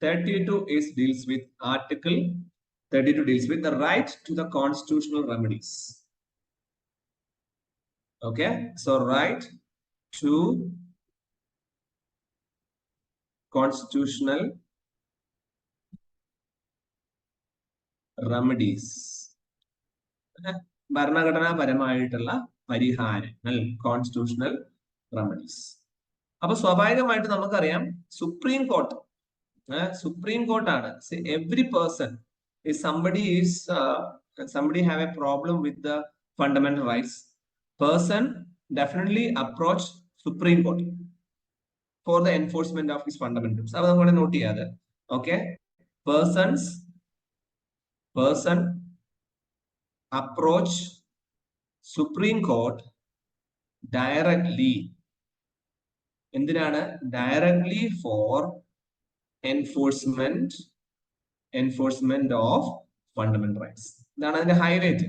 32 deals with Article 32 deals with the right to the constitutional remedies. Okay, so right to constitutional remedies. ഭരണഘടനാപരമായിട്ടുള്ള പരിഹാരങ്ങൾ, constitutional remedies. അപ്പൊ സ്വാഭാവികമായിട്ട് നമുക്കറിയാം supreme കോർട്ടാണ്. Every person somebody have a problem with the fundamental rights, person definitely approach Supreme Court for the enforcement of his fundamentals. അത് നമ്മൾ not ചെയ്യാതെ. Okay, person approach Supreme Court directly. എന്തിനാണ്? Directly for enforcement of fundamental rights. ഇതാണ് അതിന്റെ highlight.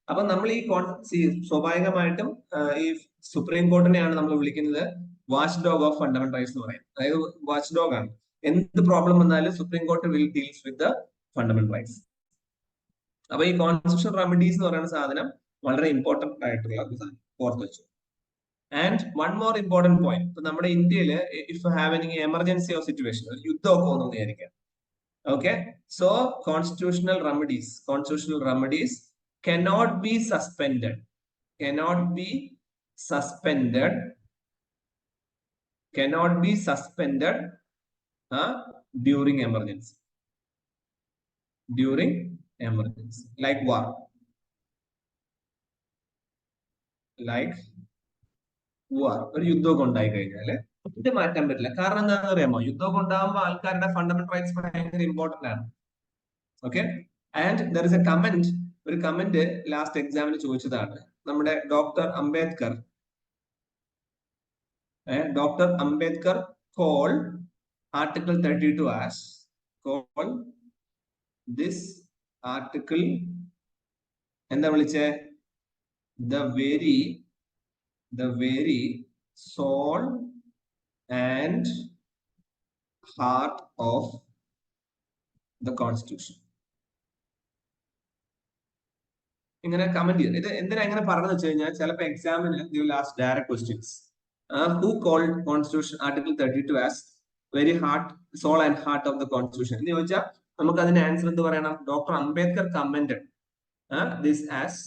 അപ്പൊ നമ്മൾ ഈ സ്വാഭാവികമായിട്ടും ഈ സുപ്രീം കോർട്ടിനെയാണ് നമ്മൾ വിളിക്കുന്നത് watch dog of fundamental rights എന്ന് പറയും. അതായത് വാച്ച് ഡോഗ് ആണ്. എന്ത് പ്രോബ്ലം വന്നാലും supreme court will deals with the fundamental rights. അപ്പൊ ഈ കോൺസ്റ്റിറ്റ്യൂഷണൽ റെമഡീസ് എന്ന് പറയുന്ന സാധനം വളരെ ഇമ്പോർട്ടന്റ് ആയിട്ടുള്ള ഒരു സാധനം ഓർത്ത് വെച്ചു. And one more important point, ഇപ്പൊ നമ്മുടെ ഇന്ത്യയില് if have any emergency of situation, ഒരു യുദ്ധമൊക്കെ വന്നു വിചാരിക്കാം. Okay, so constitutional remedies cannot be suspended during emergency like war, ഒരു യുദ്ധമൊക്കെ ഉണ്ടായി കഴിഞ്ഞാല് ഇത് മാറ്റാൻ പറ്റില്ല. കാരണം എന്താണെന്ന് അറിയാമോ? യുദ്ധമൊക്കെ ഉണ്ടാകുമ്പോൾ ആൾക്കാരുടെ ഫണ്ടമെന്റൽ റൈറ്റ്സ് ഭയങ്കര ഇമ്പോർട്ടന്റ് ആണ്. Okay, and there is A comment, ഒരു കമന്റ് ലാസ്റ്റ് എക്സാമിന് ചോദിച്ചതാണ്. നമ്മുടെ doctor Ambedkar call article 32 as this article എന്താ വിളിച്ചേ? the very soul and heart of the constitution. ഇങ്ങനെ കമന്റ് ചെയ്ത് ഇത് എന്തിനാ ഇങ്ങനെ പറഞ്ഞെന്ന് വെച്ച് കഴിഞ്ഞാൽ ചിലപ്പോ എക്സാമിന് you will ask direct questions. Who called constitution article 32 as very heart, soul and heart of the constitution എന്ന് ചോദിച്ചാൽ നമുക്ക് അതിന്റെ ആൻസർ എന്ത് പറയണം? Doctor Ambedkar commented this as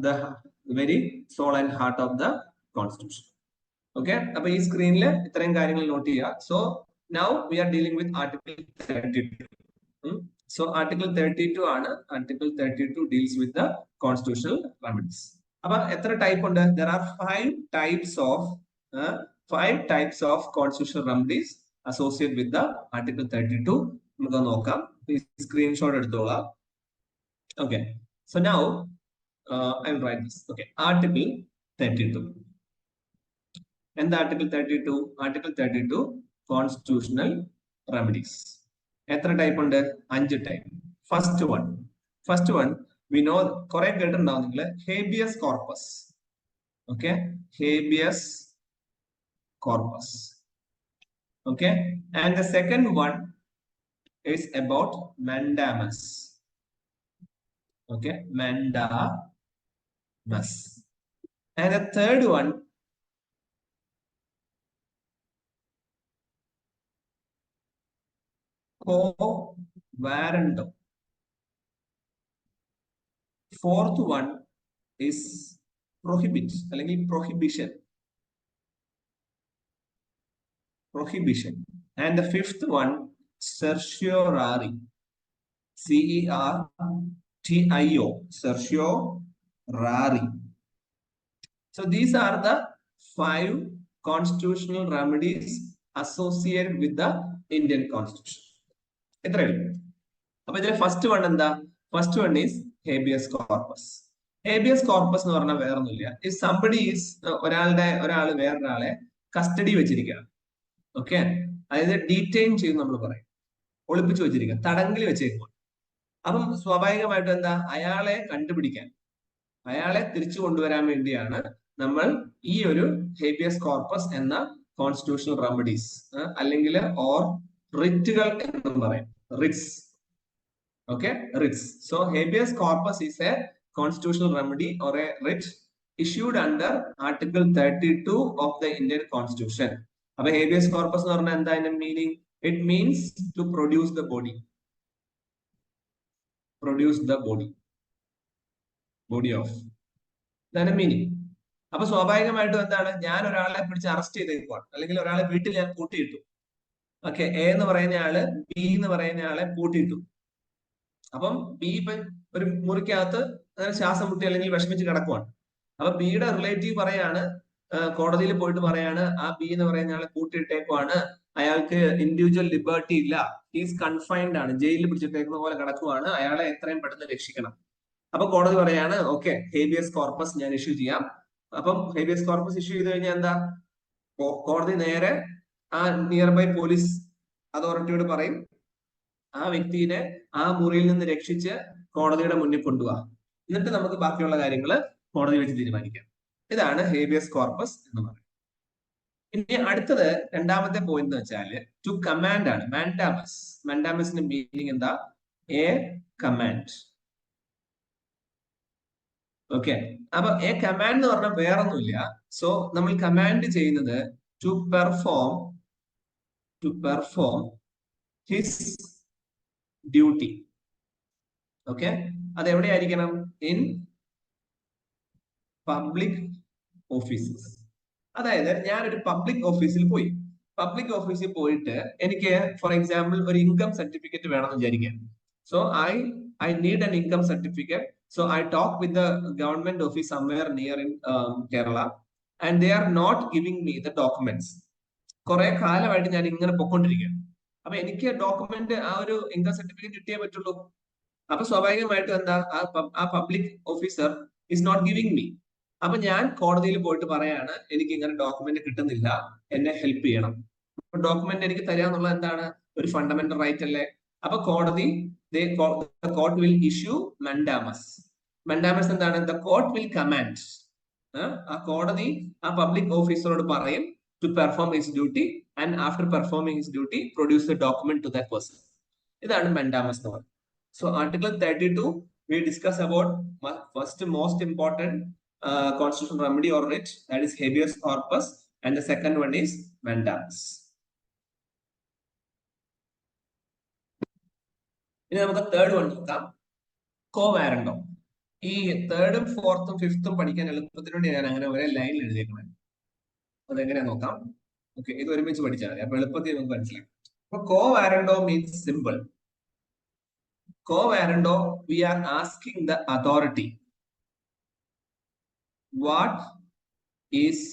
the very soul and heart of the constitution. Okay, അപ്പൊ ഈ സ്ക്രീനിൽ ഇത്രയും കാര്യങ്ങൾ നോട്ട് ചെയ്യുക. So now we are dealing with article 32. So article 32 ആണ്. Article 32 deals with the constitutional remedies. അപ്പൊ എത്ര ടൈപ്പ് ഉണ്ട്? There are 5 types of constitutional remedies associated with the article 32. നമുക്ക് നോക്കാം. സ്ക്രീൻഷോട്ട് എടുത്തോളാം. Okay, so now I will write this. Okay, article 32. എന്താ article 32? Article 32 constitutional remedies. എത്ര type ഉണ്ട്? 5 type. First one we know, കുറെ കേട്ടിട്ടുണ്ടാവും നിങ്ങൾ, habeas corpus. Okay, habeas corpus. Okay, and the second one is about mandamus. Okay, mandamus. And the third one quo warranto. Fourth one is prohibition. And the fifth one, certiorari. CERTIO, certiorari. So these are the 5 constitutional remedies associated with the Indian Constitution. അപ്പൊ ഇതിലെ first one എന്താ? First one is habeas corpus. Habeas corpus എന്ന് പറഞ്ഞാൽ വേറൊന്നുമില്ല, if somebody is ഒരാൾ വേറൊരാളെ custody വെച്ചിരിക്കുകയാണ്. Okay, അതായത് ഡീറ്റെയിൻ ചെയ്യും നമ്മൾ പറയും, ഒളിപ്പിച്ചു വെച്ചിരിക്കുക, തടങ്കിൽ വെച്ചേക്കുക. അപ്പം സ്വാഭാവികമായിട്ടും എന്താ, അയാളെ കണ്ടുപിടിക്കാൻ, അയാളെ തിരിച്ചു കൊണ്ടുവരാൻ വേണ്ടിയാണ് നമ്മൾ ഈ ഒരു ഹേബിയസ് കോർപ്പസ് എന്ന കോൺസ്റ്റിറ്റ്യൂഷണൽ റെമഡീസ് അല്ലെങ്കിൽ ഓർ റിറ്റുകൾ എന്നും പറയും. Ritz. Okay, writs. So habeas corpus is a constitutional remedy or a writ issued under Article 32 of the Indian Constitution. Now, habeas corpus meaning? It means to produce the body. Produce the body. Body of. That's the meaning. അപ്പോൾ സ്വാഭാവികമായിട്ടും എന്താണ്, ഞാൻ ഒരാളെ പിടിച്ച് arrest ചെയ്തേക്കുവാണ്, അല്ലെങ്കിൽ ഒരാളെ വീട്ടിൽ ഞാൻ പൂട്ടിയിട്ടു. ഓക്കെ, എ എന്ന് പറയുന്ന ആള് ബി എന്ന് പറയുന്ന ആളെ പൂട്ടിയിട്ടു. അപ്പം ബി ഇപ്പം ഒരു മുറിക്കകത്ത് ശ്വാസം മുട്ടി അല്ലെങ്കിൽ വിഷമിച്ച് കിടക്കുവാണ്. അപ്പൊ ബിയുടെ റിലേറ്റീവ് പറയാണ്, കോടതിയിൽ പോയിട്ട് പറയാണ്, ആ ബി എന്ന് പറയുന്ന ആളെ കൂട്ടിയിട്ടേക്കുവാണ്, അയാൾക്ക് ഇൻഡിവിജ്വൽ ലിബർട്ടി ഇല്ല, ഹീസ് കൺഫൈൻഡ് ആണ്, ജയിലിൽ പിടിച്ചിട്ടേക്കുന്ന പോലെ കിടക്കുവാണ്, അയാളെ എത്രയും പെട്ടെന്ന് രക്ഷിക്കണം. അപ്പൊ കോടതി പറയാണ്, ഓക്കെ, ഹേബിയസ് കോർപ്പസ് ഞാൻ ഇഷ്യൂ ചെയ്യാം. അപ്പം ഹേബിയസ് കോർപ്പസ് ഇഷ്യൂ ചെയ്ത് കഴിഞ്ഞാൽ എന്താ, കോടതി നേരെ ആ നിയർ ബൈ പോലീസ് അതോറിറ്റിയോട് പറയും, ആ വ്യക്തിയെ ആ മുറിയിൽ നിന്ന് രക്ഷിച്ച് കോടതിയുടെ മുന്നിൽ കൊണ്ടുപോകാം, എന്നിട്ട് നമുക്ക് ബാക്കിയുള്ള കാര്യങ്ങൾ കോടതി വെച്ച് തീരുമാനിക്കാം. ഇതാണ് ഹേബിയസ് കോർപ്പസ് എന്ന് പറയുന്നത്. ഇനി അടുത്തത് രണ്ടാമത്തെ പോയിന്റ് എന്ന് വെച്ചാല് ടു കമാൻഡ് ആണ്. മാൻഡാമസ്. മാൻഡാമസിന്റെ മീനിങ് എന്താ? A command. ഓക്കെ, അപ്പൊ എ കമാൻഡ് എന്ന് പറഞ്ഞാൽ വേറൊന്നുമില്ല. സോ നമ്മൾ കമാൻഡ് ചെയ്യുന്നത് to perform his duty. Okay, അത് എവിടെയായിരിക്കണം? In public offices. അതായത് ഞാനൊരു പബ്ലിക് ഓഫീസിൽ പോയി. പബ്ലിക് ഓഫീസിൽ പോയിട്ട് എനിക്ക് ഫോർ എക്സാമ്പിൾ ഒരു ഇൻകം സർട്ടിഫിക്കറ്റ് വേണമെന്ന് വിചാരിക്കാം. So I need an income certificate. So I talk with the government office somewhere near in Kerala and they are not giving me the documents. കുറെ കാലമായിട്ട് ഞാൻ ഇങ്ങനെ പൊക്കോണ്ടിരിക്കുകയാണ്. അപ്പൊ എനിക്ക് ഡോക്യുമെന്റ്, ആ ഒരു ഇൻകം സർട്ടിഫിക്കറ്റ് കിട്ടിയേ പറ്റുള്ളൂ. അപ്പൊ സ്വാഭാവികമായിട്ടും എന്താ, ആ public officer is not giving me. അപ്പൊ ഞാൻ കോടതിയിൽ പോയിട്ട് പറയാണ്, എനിക്ക് ഇങ്ങനെ ഡോക്യുമെന്റ് കിട്ടുന്നില്ല, എന്നെ ഹെൽപ്പ് ചെയ്യണം. ഡോക്യുമെന്റ് എനിക്ക് തരിക എന്നുള്ളത് എന്താണ്? ഒരു ഫണ്ടമെന്റൽ റൈറ്റ് അല്ലേ? അപ്പൊ കോടതി, court will issue mandamus. Mandamus എന്താണ്? The court will command. ആ കോടതി ആ പബ്ലിക് ഓഫീസറോട് പറയും to perform his duty, and after performing his duty produce the document to that person. ഇതാണ് mandamus എന്ന് പറയുന്നത്. So article 32 we discuss about first most important constitutional remedy or writ, that is habeas corpus, and the second one is mandamus. ഇനി നമുക്ക് third one നോക്കാം, കോ വാരണ്ടോ. ഈ തേർഡും ഫോർത്തും ഫിഫ്ത്തും പഠിക്കാൻ എളുപ്പത്തിന് വേണ്ടി ഞാൻ അങ്ങനെ ഒരേ ലൈനിൽ എഴുതിയേക്കണം. അതെങ്ങനെയാ നോക്കാം. ഓക്കെ, ഇത് ഒരുമിച്ച് പഠിച്ചാൽ മതി, അപ്പൊ എളുപ്പത്തിൽ നമുക്ക് മനസ്സിലാക്കാം. അപ്പൊ quo warranto means simple. Quo warranto, we are asking the authority what is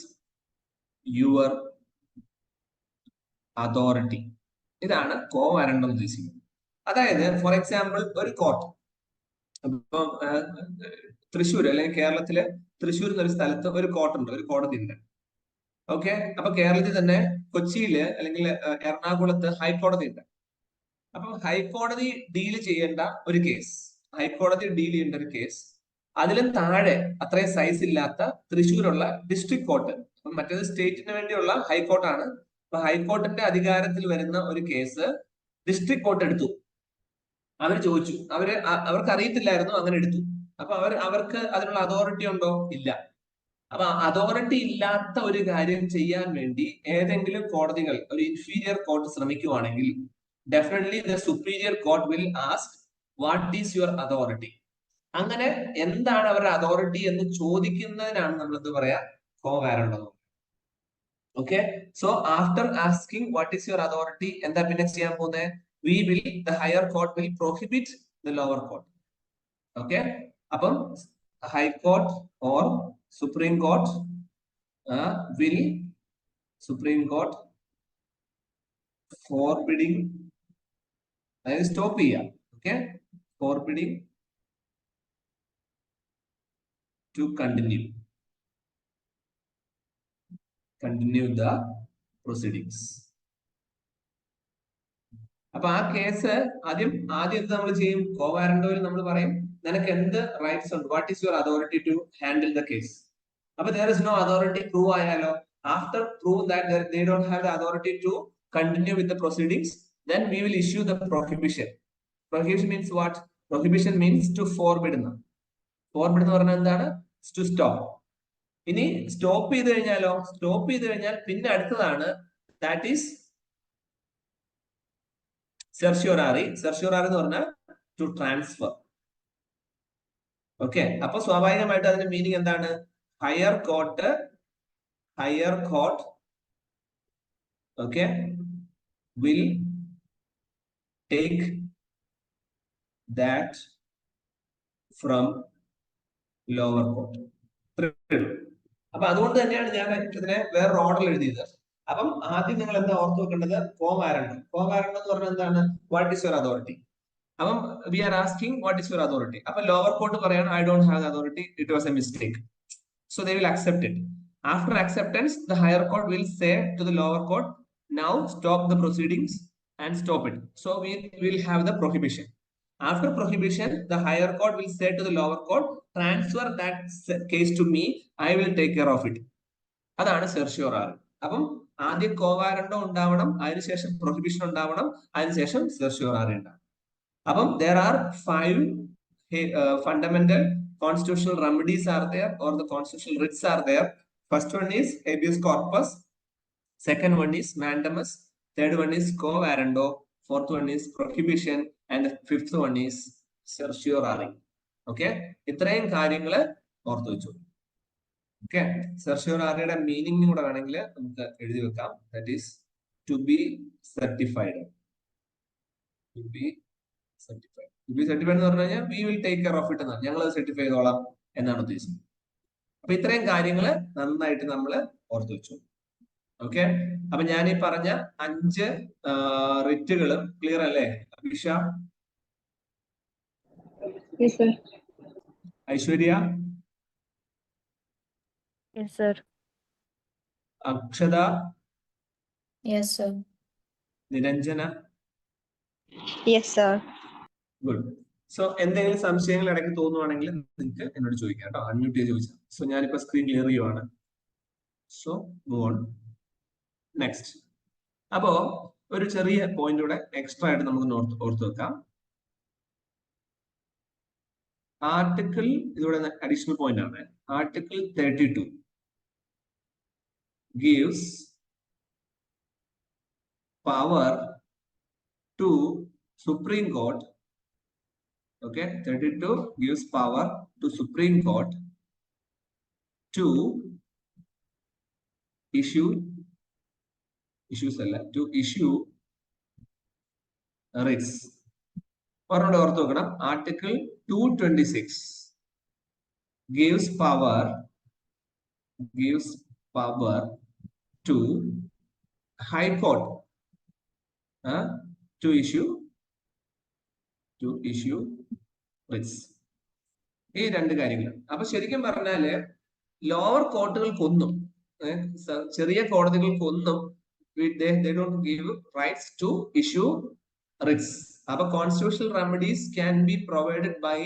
your authority. ഇതാണ് കോ വാരണ്ടോ ഉദ്ദേശിക്കുന്നത്. അതായത് ഫോർ എക്സാമ്പിൾ ഒരു കോർട്ട്, ഇപ്പം തൃശ്ശൂർ അല്ലെങ്കിൽ കേരളത്തിലെ തൃശ്ശൂർ എന്നൊരു സ്ഥലത്ത് ഒരു കോർട്ടുണ്ട്, ഒരു കോടതി ഉണ്ട്. ഓക്കെ, അപ്പൊ കേരളത്തിൽ തന്നെ കൊച്ചിയില് അല്ലെങ്കിൽ എറണാകുളത്ത് ഹൈക്കോടതി ഉണ്ട്. അപ്പൊ ഹൈക്കോടതി ഡീൽ ചെയ്യേണ്ട ഒരു കേസ്, ഹൈക്കോടതി ഡീൽ ചെയ്യേണ്ട ഒരു കേസ്, അതിലും താഴെ അത്രയും സൈസ് ഇല്ലാത്ത തൃശ്ശൂരുള്ള ഡിസ്ട്രിക്ട് കോർട്ട്, മറ്റേത് സ്റ്റേറ്റിന് വേണ്ടിയുള്ള ഹൈക്കോർട്ടാണ്. അപ്പൊ ഹൈക്കോർട്ടിന്റെ അധികാരത്തിൽ വരുന്ന ഒരു കേസ് ഡിസ്ട്രിക്ട് കോർട്ട് എടുത്തു. അവർ ചോദിച്ചു, അവർക്ക് അറിയത്തില്ലായിരുന്നു, അങ്ങനെ എടുത്തു. അപ്പൊ അവർക്ക് അതിനുള്ള അതോറിറ്റി ഉണ്ടോ? ഇല്ല. അപ്പൊ അതോറിറ്റി ഇല്ലാത്ത ഒരു കാര്യം ചെയ്യാൻ വേണ്ടി ഏതെങ്കിലും കോടതികൾ, ഒരു ഇൻഫീരിയർ കോർട്ട് ശ്രമിക്കുവാണെങ്കിൽ definitely the superior court will ask what is your authority. അങ്ങനെ എന്താണ് അവരുടെ അതോറിറ്റി എന്ന് ചോദിക്കുന്നതിനാണ് നമ്മൾ എന്ത് പറയാ, quo warranto. Okay, so after asking what is your authority, എന്താ പിന്നെ ചെയ്യാൻ പോകുന്നത്? We will, the higher court will prohibit the lower court. Okay, അപ്പം high court or Supreme Court will forbidding, അതായത് സ്റ്റോപ്പ് ചെയ്യാം. Okay, forbidding to continue the proceedings. അപ്പൊ ആ case ആദ്യം നമ്മൾ ചെയ്യും, കോ വാരണ്ടോയിൽ നമ്മൾ പറയും നിനക്ക് എന്ത് റൈറ്റ്സ് ഉണ്ട്, what is your authority to handle the case. അപ്പൊ there is no authority prove ആയാലോ, after prove that they don't have the authority to continue with the proceedings, then we will issue the prohibition. Prohibition means what? Prohibition means to forbid. Forbid എന്ന് പറഞ്ഞാൽ എന്താണ്? To stop. ഇനി stop ചെയ്ത് കഴിഞ്ഞാലോ? Stop ചെയ്ത് കഴിഞ്ഞാൽ പിന്നെ അടുത്തതാണ് that is certiorari. Certiorari എന്ന് പറഞ്ഞാൽ to transfer. ഓക്കെ, അപ്പൊ സ്വാഭാവികമായിട്ട് അതിന്റെ മീനിങ് എന്താണ്? Higher court okay will take that from lower court. അപ്പൊ അതുകൊണ്ട് തന്നെയാണ് ഞാൻ ഇതിനെ വേറെ ഓർഡറിൽ എഴുതിയത്. അപ്പം ആദ്യം നിങ്ങൾ എന്താ ഓർത്ത് വെക്കേണ്ടത്? കോമാരണ്ടം. കോമാരണ്ടം എന്ന് പറഞ്ഞാൽ എന്താണ്? What is your authority? അപ്പം we are asking what is your authority. അപ്പൊ ലോവർ കോർട്ട് പറയാണ് I don't have authority, it was a mistake. So they will accept it. After acceptance the higher court will say to the lower court now stop the proceedings and stop it. So we will have the prohibition. After prohibition, the higher court will say to the lower court, transfer that case to me, I will take care of it. അതാണ് certiorari. അപ്പം ആദ്യം കോവാരണ്ടോ ഉണ്ടാവണം, അതിനുശേഷം prohibition ഉണ്ടാവണം, അതിനുശേഷം certiorari ഉണ്ടാവണം. അപ്പം there are 5 fundamental constitutional remedies are there, or the constitutional writs are there. First one is habeas corpus. Second one is mandamus. Third one is quo warranto. Fourth one is prohibition. And the fifth one is certiorari. Okay? ഇത്രയും കാര്യങ്ങൾ ഓർത്തു വെച്ചു. Okay, certiorariയുടെ meaning കൂടെ വേണമെങ്കിൽ നമുക്ക് എഴുതി വെക്കാം. That is to be certified. To be certified. To be certified എന്ന് പറഞ്ഞു കഴിഞ്ഞാൽ we will take care of it എന്നാണ്. ഞങ്ങൾ അത് സർട്ടിഫൈ ചെയ്തോളാം എന്നാണ് ഉദ്ദേശിച്ചത്. അപ്പൊ ഇത്രയും കാര്യങ്ങൾ നന്നായിട്ട് നമ്മൾ ഓർത്തു വെച്ചു. ഓക്കെ, അപ്പൊ ഞാൻ ഈ പറഞ്ഞ 5 റിറ്റുകളും ക്ലിയർ അല്ലേ? അഭിഷ, ഐശ്വര്യ, അക്ഷത, നിരഞ്ജന, ഗുഡ്. സോ എന്തെങ്കിലും സംശയങ്ങൾ ഇടയ്ക്ക് തോന്നുവാണെങ്കിൽ നിങ്ങൾക്ക് എന്നോട് ചോദിക്കാം കേട്ടോ, അൺമ്യൂട്ട് ചെയ്ത് ചോദിച്ചാൽ. സോ ഞാനിപ്പോ സ്ക്രീൻ ക്ലിയർ ചെയ്യുവാണ്. So move on. നെക്സ്റ്റ്, അപ്പോ ഒരു ചെറിയ പോയിന്റ് കൂടെ എക്സ്ട്രാ ആയിട്ട് നമുക്ക് ഓർത്ത് വെക്കാം. ആർട്ടിക്കിൾ, ഇതിവിടെ അഡീഷണൽ പോയിന്റ് ആണ്. Article 32 gives power to Supreme Court. Okay, 32 gives power to Supreme Court to issue writs. പറഞ്ഞോട് ഓർത്ത് നോക്കണം. Article 226 gives power to High Court to issue writs. ഈ 2 കാര്യങ്ങൾ. അപ്പൊ ശരിക്കും പറഞ്ഞാല് ലോവർ കോർട്ടുകൾക്കൊന്നും, ചെറിയ കോടതികൾക്കൊന്നും they don't give rights to issue writs. അപ്പൊ constitutional remedies can be provided by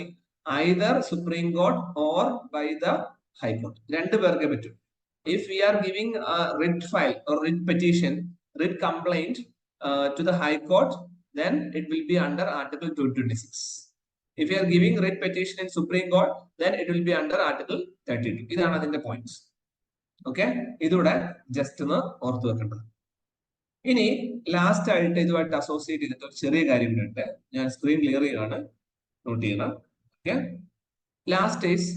either Supreme Court or by the High Court. 2 പേർക്കേ പറ്റും. If we are giving a writ file or writ petition, writ complaint to the High Court, then it will be under Article 226. If we are giving writ petition in Supreme Court, then it will be under Article 32. ഇതാണ് അതിന്റെ points. Okay, ഇതൂടെ just ഒന്ന് ഓർത്തു വെക്കേണ്ടത്. ഇനി last ആയിട്ട് ഇതുമായിട്ട് associate ചെയ്തിട്ട് ഒരു ചെറിയ കാര്യങ്ങളുണ്ട്. ഞാൻ സ്ക്രീൻ ക്ലിയർ ചെയ്യുകയാണ്, നോട്ട് ചെയ്യണം. Okay, last is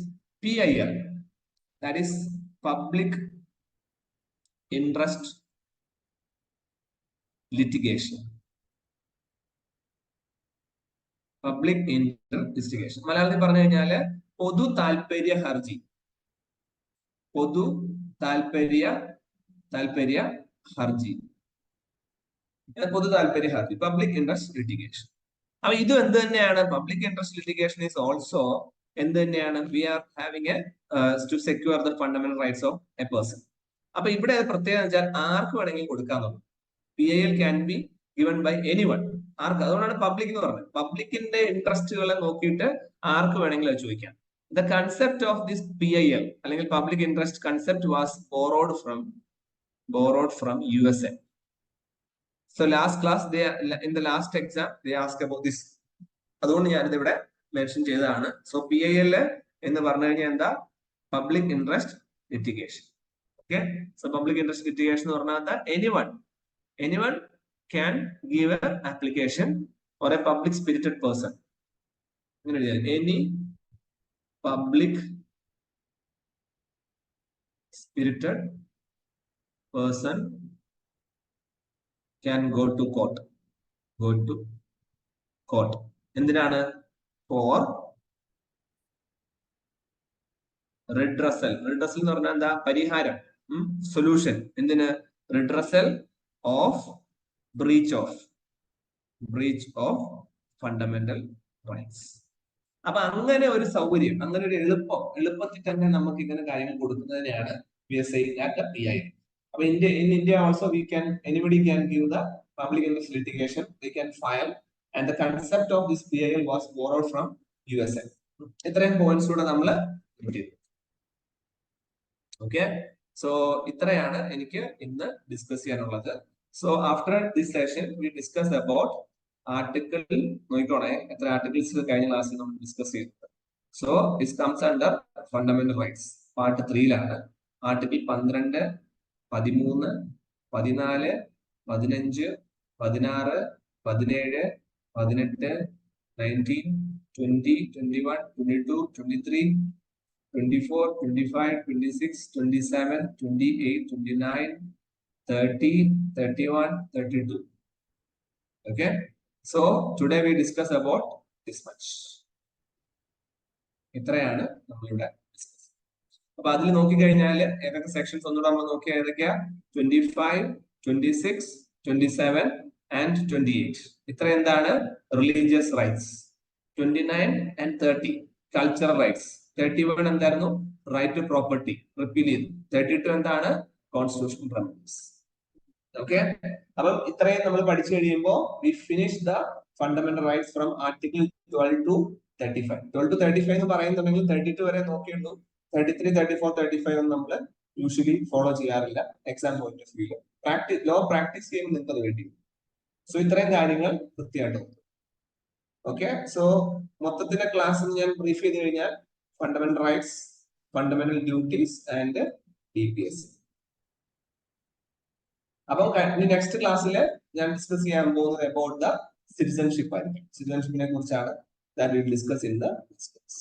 PIL, that is public interest litigation. Public interest litigation മലയാളത്തിൽ പറഞ്ഞു കഴിഞ്ഞാല് പൊതു താല്പര്യ ഹർജി. പൊതു താല്പര്യ ഹർജി, പബ്ലിക് ഇൻട്രസ്റ്റ് ലിറ്റിഗേഷൻ. അപ്പൊ ഇത് എന്ത് തന്നെയാണ്? Public interest litigation is also എന്ത് തന്നെയാണ്? We are having to secure the fundamental rights of a person. അപ്പൊ ഇവിടെ പ്രത്യേകത വെച്ചാൽ ആർക്ക് വേണമെങ്കിലും കൊടുക്കാന്നുള്ളൂ. PIL can be given by anyone. ആർക്ക്? അതുകൊണ്ടാണ് പബ്ലിക് എന്ന് പറഞ്ഞത്. പബ്ലിക്കിന്റെ ഇൻട്രസ്റ്റുകളെ നോക്കിയിട്ട് ആർക്ക് വേണമെങ്കിലും അത് ചോദിക്കാം. The concept of this PIL അല്ലെങ്കിൽ public interest concept was borrowed from USA. So last class, in the last exam, they asked about this. അതുകൊണ്ട് ഞാനിത് ഇവിടെ മെൻഷൻ ചെയ്തതാണ്. സോ PIL എന്ന് പറഞ്ഞു കഴിഞ്ഞാൽ എന്താ? Public interest litigation. Okay, so public interest litigation എന്ന് പറഞ്ഞാൽ എന്താ? Anyone can give a application or a public spirited person. അങ്ങനെ any public spirited person can go to court. എന്തിനാണ്? For redressal. റിഡ്രസൽ എന്ന് പറഞ്ഞാൽ എന്താ? പരിഹാരം, സൊല്യൂഷൻ. എന്തിന്? Redressal of breach of fundamental rights. അപ്പൊ അങ്ങനെ ഒരു സൗകര്യം, അങ്ങനെ ഒരു എളുപ്പത്തിൽ തന്നെ നമുക്ക് ഇങ്ങനെ കാര്യങ്ങൾ കൊടുക്കുന്നതിനെയാണ് we are saying that the PIL. അപ്പൊ in India also anybody can give the public interest litigation, they can file, and the concept of this PIL was borrowed from USA. ഇത്രയും പോയിന്റ്സ് കൂടെ നമ്മൾ ഓക്കെ. സോ ഇത്രയാണ് എനിക്ക് ഇന്ന് discuss ചെയ്യാനുള്ളത്. So after this session we discuss about article. നോക്കിക്കോണേ എത്ര articles കഴിഞ്ഞ ക്ലാസ്സിൽ നമ്മൾ ഡിസ്കസ് ചെയ്തത്. So this comes under fundamental rights part 3ലാണ്. Article 12, 13, 14, 15, 16, 17, 18, 19, 20, 21, 22, 23, 24, 25, 26, 27, 28, 29, 30, 31, 32. Okay. So today we discuss about this much. ഇത്രയാണ് നമ്മളിവിടെ ഡിസ്കസ്. അപ്പൊ അതിൽ നോക്കിക്കഴിഞ്ഞാൽ ഏതൊക്കെ സെക്ഷൻസ് ഒന്നുകൂടെ നമ്മൾ നോക്കിയാൽ ഏതൊക്കെയാ? 25, 26, 27 and 28. ഇത്ര എന്താണ്? Religious rights. 29 and 30 cultural rights. 31 എന്തായിരുന്നു? റൈറ്റ് ടു പ്രോപ്പർട്ടി, റിപ്പീൽ ചെയ്തു. 32 എന്താണ്? Constitutional remedies. ഓക്കെ. അപ്പം ഇത്രയും നമ്മൾ പഠിച്ചു കഴിയുമ്പോൾ we finish the fundamental rights from article 12 to 35. 12 to 35 എന്ന് പറയുന്നുണ്ടെങ്കിൽ 32 വരെ നോക്കിയുള്ളൂ. 33, 34, 35 ഒന്നും നമ്മൾ യൂഷ്വലി ഫോളോ ചെയ്യാറില്ല എക്സാം പോയിന്റ് ഓഫ് വ്യൂല്. ലോ പ്രാക്ടീസ് ചെയ്യുമ്പോൾ നിങ്ങൾക്ക് അത് വേണ്ടി. സോ ഇത്രയും കാര്യങ്ങൾ കൃത്യമായിട്ട്. ഓക്കെ. സോ മൊത്തത്തിലെ ക്ലാസ് ഞാൻ ബ്രീഫ് ചെയ്ത് കഴിഞ്ഞാൽ fundamental rights, fundamental duties and DPS. അപ്പം നെക്സ്റ്റ് ക്ലാസ്സിൽ ഞാൻ ഡിസ്കസ് ചെയ്യാൻ പോകുന്നത് അബൌട്ട് ദ സിറ്റിസൺഷിപ്പ് ആയിരിക്കും. സിറ്റിസൺഷിപ്പിനെ കുറിച്ചാണ് that we will discuss in the next class.